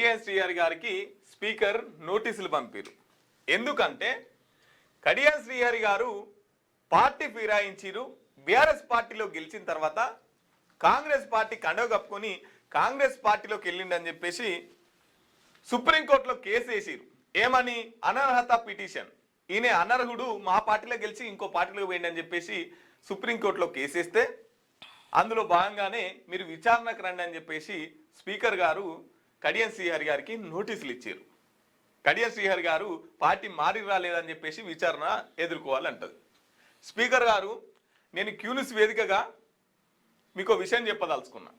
కడియం శ్రీహరి గారికి స్పీకర్ నోటీసులు పంపారు. ఎందుకంటే కడియం శ్రీహరి గారు పార్టీ ఫిరాయించారు. బీఆర్ఎస్ పార్టీలో గెలిచిన తర్వాత కాంగ్రెస్ పార్టీ కండవ కప్పుకొని కాంగ్రెస్ పార్టీలోకి వెళ్ళిండని చెప్పేసి సుప్రీంకోర్టులో కేసు వేసిరు. ఏమని? అనర్హత పిటిషన్. ఈయన అనర్హుడు, మా పార్టీలో గెలిచి ఇంకో పార్టీలో పోయిండని చెప్పేసి సుప్రీంకోర్టులో కేసు వేస్తే అందులో భాగంగానే మీరు విచారణకు రండి అని చెప్పేసి స్పీకర్ గారు కడియం శ్రీహరి గారికి నోటీసులు ఇచ్చారు. కడియం శ్రీహరి గారు పార్టీ మారి రాలేదని చెప్పేసి విచారణ ఎదుర్కోవాలంటది. స్పీకర్ గారు, నేను క్యూనిస్ వేదికగా మీకు విషయం చెప్పదలుచుకున్నా,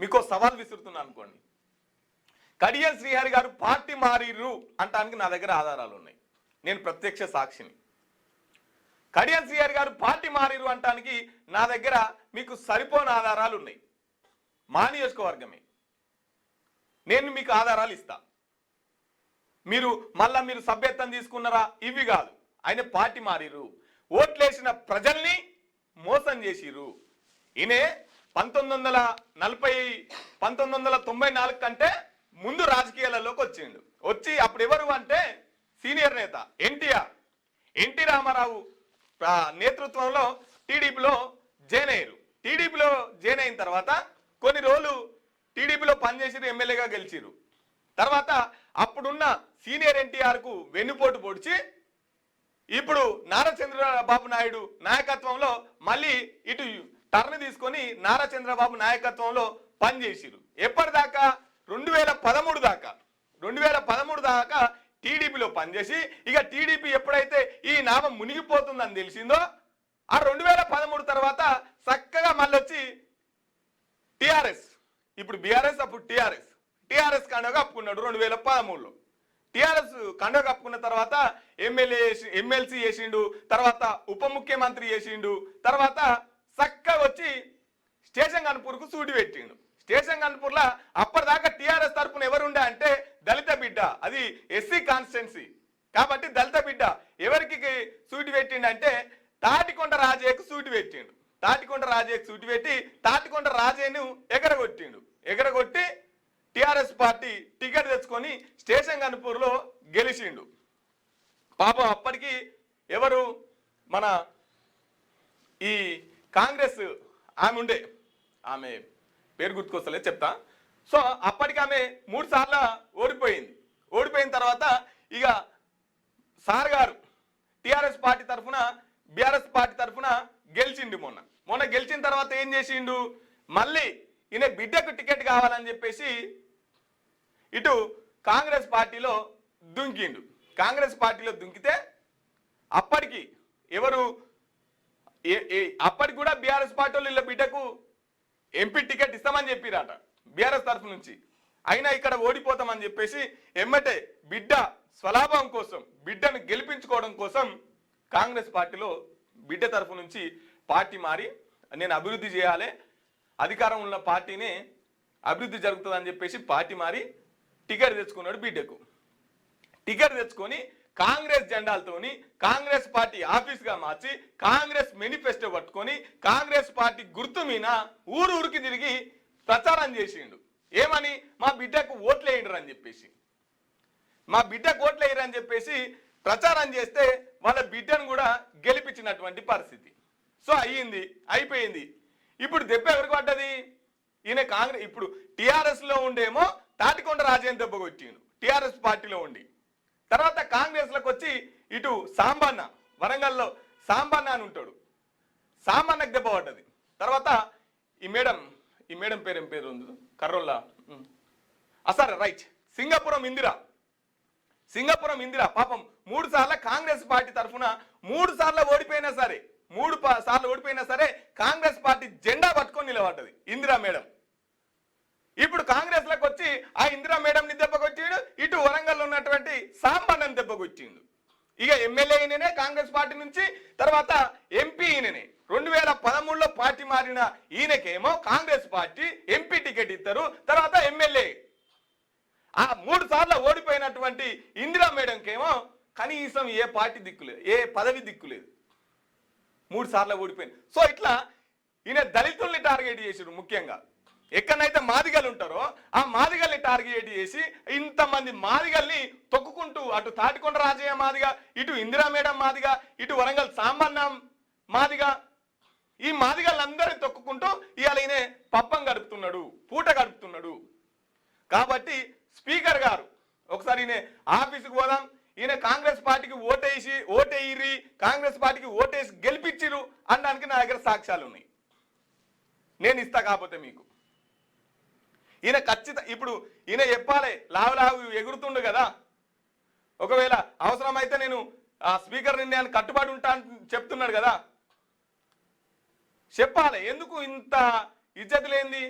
మీకు సవాల్ విసురుతున్నా అనుకోండి. కడియం శ్రీహరి గారు పార్టీ మారిర్రు అంటానికి నా దగ్గర ఆధారాలు ఉన్నాయి. నేను ప్రత్యక్ష సాక్షిని. కడియం శ్రీహరి గారు పార్టీ మారిర్రు అంటానికి నా దగ్గర మీకు సరిపోని ఆధారాలు ఉన్నాయి. మా నియోజకవర్గమే. నేను మీకు ఆధారాలు ఇస్తా. మీరు సభ్యత్వం తీసుకున్నారా? ఇవి కాదు. ఆయన పార్టీ మారిర్రు, ఓట్లేసిన ప్రజల్ని మోసం చేసిర్రు. ఈయన 1994 కంటే ముందు రాజకీయాలలోకి వచ్చిండు. వచ్చి అప్పుడు ఎవరు అంటే సీనియర్ నేత ఎన్టీ రామారావు నేతృత్వంలో టీడీపీలో జాయిన్ అయ్యారు. టీడీపీలో జాయిన్ అయిన తర్వాత కొన్ని రోజులు టీడీపీలో పనిచేసి ఎమ్మెల్యేగా గెలిచిరు. తర్వాత అప్పుడున్న సీనియర్ ఎన్టీఆర్కు వెన్నుపోటు పొడిచి ఇప్పుడు నారా చంద్రబాబు నాయుడు నాయకత్వంలో మళ్ళీ ఇటు టర్న్ తీసుకొని నారా చంద్రబాబు నాయకత్వంలో పనిచేసిరు. ఎప్పటిదాకా? 2013 దాకా టీడీపీలో పనిచేసి ఇక టీడీపీ ఎప్పుడైతే ఈ నామం మునిగిపోతుందని తెలిసిందో ఆ 2013 తర్వాత చక్కగా మళ్ళీ వచ్చి టీఆర్ఎస్, ఇప్పుడు బీఆర్ఎస్, అప్పుడు టీఆర్ఎస్ కండగా కప్పుకున్నాడు. 2013లో టీఆర్ఎస్ కండగా కప్పుకున్న తర్వాత ఎమ్మెల్సీ చేసిండు, తర్వాత ఉప ముఖ్యమంత్రి చేసిండు, తర్వాత చక్కగా వచ్చి స్టేషన్ కనుపూర్కు సూటి పెట్టిండు. స్టేషన్ కనుపూర్లో అప్పటిదాకా టీఆర్ఎస్ తరఫున ఎవరుండే అంటే దళిత బిడ్డ, అది ఎస్సీ కాన్స్టిట్యున్సీ కాబట్టి దళిత బిడ్డ ఎవరికి సూటి పెట్టిండు అంటే తాటికొండ రాజయ్యకు సూటి పెట్టిండు. తాటికొండ రాజయ్యకు సూటి పెట్టి తాటికొండ రాజయ్యను ఎగరగొట్టి టీఆర్ఎస్ పార్టీ టికెట్ తెచ్చుకొని స్టేషన్ కనుపూర్లో గెలిచిండు. పాపం అప్పటికి ఎవరు మన ఈ కాంగ్రెస్ ఆమె ఉండే, ఆమె పేరు గుర్తుకొస్తలేదు చెప్తా. సో అప్పటికి ఆమె 3 సార్లు ఓడిపోయింది. ఓడిపోయిన తర్వాత ఇక సార్ గారు టీఆర్ఎస్ పార్టీ తరఫున బీఆర్ఎస్ పార్టీ తరఫున గెలిచిండు. మొన్న గెలిచిన తర్వాత ఏం చేసిండు? మళ్ళీ ఈయన బిడ్డకు టికెట్ కావాలని చెప్పేసి ఇటు కాంగ్రెస్ పార్టీలో దుంకిండు. కాంగ్రెస్ పార్టీలో దుంకితే అప్పటికి అప్పటికి కూడా బీఆర్ఎస్ పార్టీ వాళ్ళు వీళ్ళ బిడ్డకు ఎంపీ టికెట్ ఇస్తామని చెప్పిరాట బీఆర్ఎస్ తరఫు నుంచి. అయినా ఇక్కడ ఓడిపోతామని చెప్పేసి ఎమ్మటే బిడ్డ స్వలాభం కోసం, బిడ్డను గెలిపించుకోవడం కోసం కాంగ్రెస్ పార్టీలో బిడ్డ తరఫు నుంచి పార్టీ మారి నేను అభివృద్ధి చేయాలి, అధికారం ఉన్న పార్టీనే అభివృద్ధి జరుగుతుందని చెప్పేసి పార్టీ మారి టికెట్ తెచ్చుకున్నాడు. బిడ్డకు టికెట్ తెచ్చుకొని కాంగ్రెస్ జెండాలతోని కాంగ్రెస్ పార్టీ ఆఫీస్గా మార్చి కాంగ్రెస్ మేనిఫెస్టో పట్టుకొని కాంగ్రెస్ పార్టీ గుర్తు మీద ఊరికి తిరిగి ప్రచారం చేసిండు. ఏమని? మా బిడ్డకు ఓట్లేయండి అని చెప్పేసి, మా బిడ్డకు ఓట్లేయరని చెప్పేసి ప్రచారం చేస్తే వాళ్ళ బిడ్డను కూడా గెలిపించినటువంటి పరిస్థితి. సో అయిపోయింది. ఇప్పుడు దెబ్బ ఎవరికి పడ్డది? ఈయన కాంగ్రెస్ ఇప్పుడు టీఆర్ఎస్లో ఉండేమో తాటికొండ రాజయ్యను దెబ్బ కొట్టిండు టీఆర్ఎస్ పార్టీలో ఉండి. తర్వాత కాంగ్రెస్లోకి వచ్చి ఇటు సాంబన్న, వరంగల్లో సాంబన్న అని ఉంటాడు, సాంబన్నకు దెబ్బ పడ్డది. తర్వాత ఈ మేడం పేరు ఉంది కర్రోల్లా, సరే రైట్, సింగపురం ఇందిరా పాపం 3 సార్లు కాంగ్రెస్ పార్టీ తరఫున 3 సార్లు ఓడిపోయినా సరే కాంగ్రెస్ పార్టీ జెండా పట్టుకొని నిలబడ్డది ఇందిరా మేడం. ఇప్పుడు కాంగ్రెస్ లకు వచ్చి ఆ ఇందిరా మేడం ని దెబ్బ కొట్టిండు, ఇటు వరంగల్లో ఉన్నటువంటి సాంబన్నని దెబ్బ కొట్టిండు. ఇక ఎమ్మెల్యే ఈయననే కాంగ్రెస్ పార్టీ నుంచి, తర్వాత ఎంపీ ఈయననే. 2013లో పార్టీ మారిన ఈయనకేమో కాంగ్రెస్ పార్టీ ఎంపీ టికెట్ ఇస్తారు, తర్వాత ఎమ్మెల్యే. ఆ 3 సార్లు ఓడిపోయినటువంటి ఇందిరా మేడంకేమో కనీసం ఏ పార్టీ దిక్కులేదు, ఏ పదవి దిక్కులేదు, 3 సార్లు ఓడిపోయింది. సో ఇట్లా ఈయన దళితుల్ని టార్గెట్ చేసారు. ముఖ్యంగా ఎక్కడైతే మాదిగలు ఉంటారో ఆ మాదిగల్ని టార్గెట్ చేసి ఇంతమంది మాదిగల్ని తొక్కుకుంటూ అటు తాటికొండ రాజయ్య మాదిగా, ఇటు ఇందిరా మేడం మాదిగా, ఇటు వరంగల్ సాంబన్న మాదిగా, ఈ మాదిగలందరినీ తొక్కుకుంటూ ఇవాళ ఈయన పప్పం గడుపుతున్నాడు, పూట గడుపుతున్నాడు. కాబట్టి స్పీకర్ గారు ఒకసారి ఈయన ఆఫీసుకు పోదాం, ఈయన కాంగ్రెస్ పార్టీకి ఓటేయిరి, కాంగ్రెస్ పార్టీకి ఓటేసి గెలిపించిరు అనడానికి నా దగ్గర సాక్ష్యాలు ఉన్నాయి. నేను ఇస్తా కాకపోతే మీకు ఈయన ఖచ్చితంగా ఇప్పుడు ఈయన చెప్పాలి, లావు ఎగురుతుండు కదా, ఒకవేళ అవసరమైతే నేను ఆ స్పీకర్ నిర్ణయాన్ని కట్టుబడి ఉంటా అని చెప్తున్నాడు కదా, చెప్పాలి. ఎందుకు ఇంత ఇజ్జత్ లేనిది,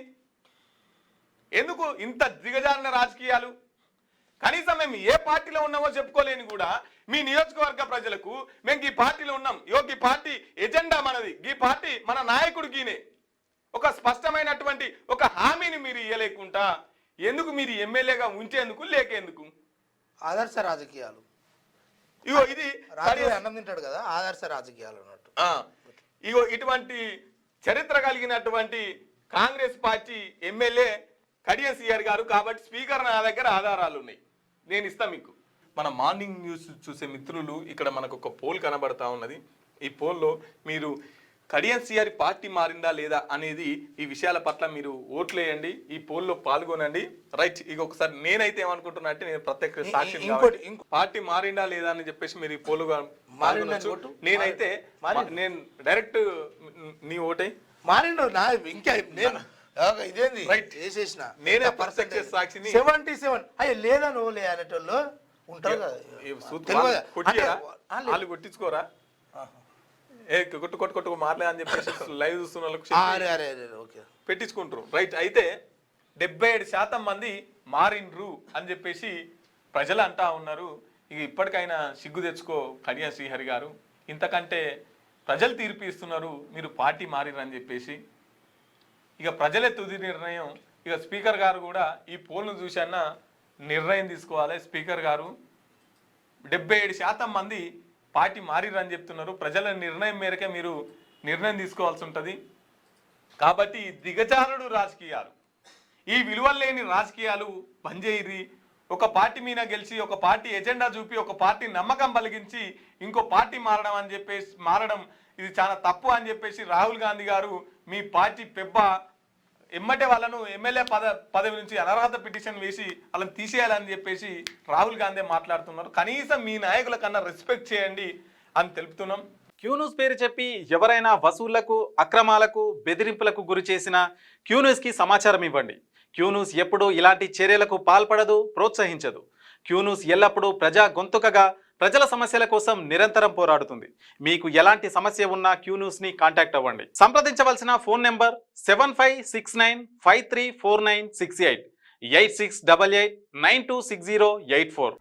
ఎందుకు ఇంత దిగజారిన రాజకీయాలు? కనీసం మేము ఏ పార్టీలో ఉన్నామో చెప్పుకోలేని కూడా మీ నియోజకవర్గ ప్రజలకు మేము ఈ పార్టీలో ఉన్నాం, ఈ పార్టీ ఎజెండా మనది, ఈ పార్టీ మన నాయకుడికినే ఒక స్పష్టమైనటువంటి ఒక హామీని మీరు ఇవ్వలేకుండా ఎందుకు మీరు ఎమ్మెల్యేగా ఉంచేందుకు లేకేందుకు? ఆదర్శ రాజకీయాలు. ఇగో ఇది అన్నం తింటాడు కదా, ఆదర్శ రాజకీయాలు అన్నట్టు. ఇగో ఇటువంటి చరిత్ర కలిగినటువంటి Congress party MLA Kadiyam CR గారు. కాబట్టి స్పీకర్ నా దగ్గర ఆధారాలు ఉన్నాయి, నేను ఇస్తా మీకు. మన మార్నింగ్ న్యూస్ చూసే మిత్రులు ఇక్కడ మనకు ఒక పోల్ కనబడతా ఉన్నది. ఈ పోల్లో మీరు కడియం సిఆర్ పార్టీ మారిందా లేదా అనేది ఈ విషయాల పట్ల మీరు ఓట్లేయండి, ఈ పోల్లో పాల్గొనండి. రైట్, ఇక ఒకసారి నేనైతే ఏమనుకుంటున్నా అంటే నేను ప్రత్యేక సాక్షి పార్టీ మారిందా లేదా అని చెప్పేసి మీరు ఈ పోలుగా పాల్గొనొచ్చు. నేనైతే నేను డైరెక్ట్ నీ ఓటై మారిండు నా ఇంకా నేను ఇదేంది రైట్ చేసేసిన నేనే ప్రత్యక్ష సాక్షిని 77 అయ్యే లేదా నువ్వు లే అనేటోళ్ళు ఉంటారు కదా, వాళ్ళు కొట్టించుకోరా కొట్టు మారలే అని చెప్పేసి లైవ్ చూస్తున్న వాళ్ళకి పెట్టించుకుంటారు. రైట్, అయితే 77% మంది మారిండ్రు అని చెప్పేసి ప్రజలు అంటా ఉన్నారు. ఇక ఇప్పటికైనా సిగ్గు తెచ్చుకో కడియం శ్రీహరి గారు, ఇంతకంటే ప్రజలు తీర్పు ఇస్తున్నారు, మీరు పార్టీ మారిరు అని చెప్పేసి. ఇక ప్రజలే తుది నిర్ణయం. ఇక స్పీకర్ గారు కూడా ఈ పోల్ను చూసన్న నిర్ణయం తీసుకోవాలి. స్పీకర్ గారు 77% మంది పార్టీ మారిరని చెప్తున్నారు, ప్రజల నిర్ణయం మేరకే మీరు నిర్ణయం తీసుకోవాల్సి ఉంటుంది. కాబట్టి దిగజారుడు రాజకీయాలు, ఈ విలువలు లేని రాజకీయాలు పనిచేయరి. ఒక పార్టీ మీద గెలిచి, ఒక పార్టీ ఎజెండా చూపి, ఒక పార్టీ నమ్మకం కలిగించి ఇంకో పార్టీ మారడం ఇది చాలా తప్పు అని చెప్పేసి రాహుల్ గాంధీ గారు మీ పార్టీ పెబ్బ ఎమ్మటే వాళ్ళను ఎమ్మెల్యే పదవి నుంచి అనర్హత పిటిషన్ వేసి వాళ్ళని తీసేయాలని చెప్పేసి రాహుల్ గాంధీ మాట్లాడుతున్నారు. కనీసం మీ నాయకుల కన్నా రెస్పెక్ట్ చేయండి అని తెలుపుతున్నాం. క్యూన్యూస్ పేరు చెప్పి ఎవరైనా వసూళ్లకు, అక్రమాలకు, బెదిరింపులకు గురి చేసిన క్యూన్యూస్కి సమాచారం ఇవ్వండి. క్యూన్యూస్ ఎప్పుడూ ఇలాంటి చర్యలకు పాల్పడదు, ప్రోత్సహించదు. క్యూన్యూస్ ఎల్లప్పుడూ ప్రజా గొంతుకగా ప్రజల సమస్యల కోసం నిరంతరం పోరాడుతుంది. మీకు ఎలాంటి సమస్య ఉన్నా క్యూన్యూస్ని కాంటాక్ట్ అవ్వండి. సంప్రదించవలసిన ఫోన్ నెంబర్ 7569534968 8688926084.